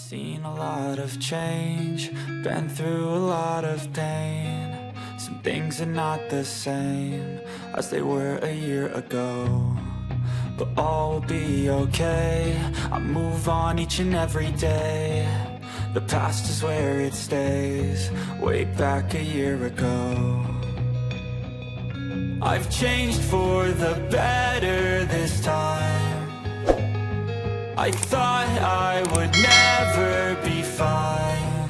seen a lot of change, been through a lot of pain. Some things are not the same as they were a year ago, but all will be okay. I move on each and every day. The past is where it stays, way back a year ago. I've changed for the better this time. I thought I would never be fine.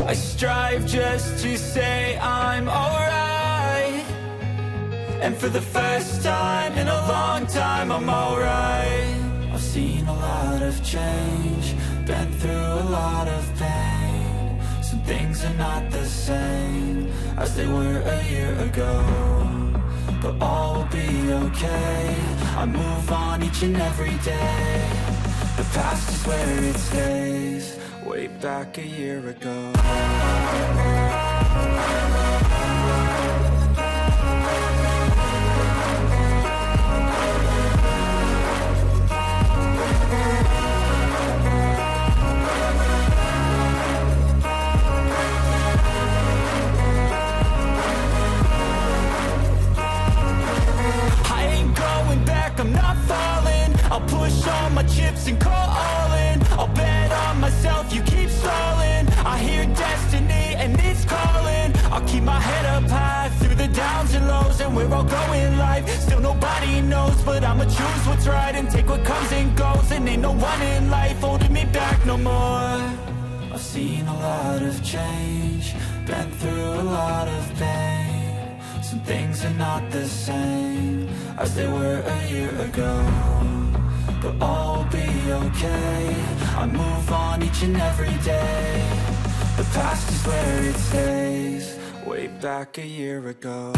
I strive just to say I'm alright, and for the first time in a long time I'm alright. I've seen a lot of change, been through a lot of pain. Some things are not the same as they were a year ago, but all will be okay. I move on each and every day. The past is where it stays, way back a year ago. I'm not falling, I'll push all my chips and call all in. I'll bet on myself, you keep stalling. I hear destiny and it's calling. I'll keep my head up high through the downs and lows, and we're all going life. Still nobody knows, but I'ma choose what's right and take what comes and goes. And ain't no one in life holding me back no more. I've seen a lot of change, been through a lot of pain. Some things are not the same as they were a year ago, but all will be okay. I move on each and every day. The past is where it stays, way back a year ago.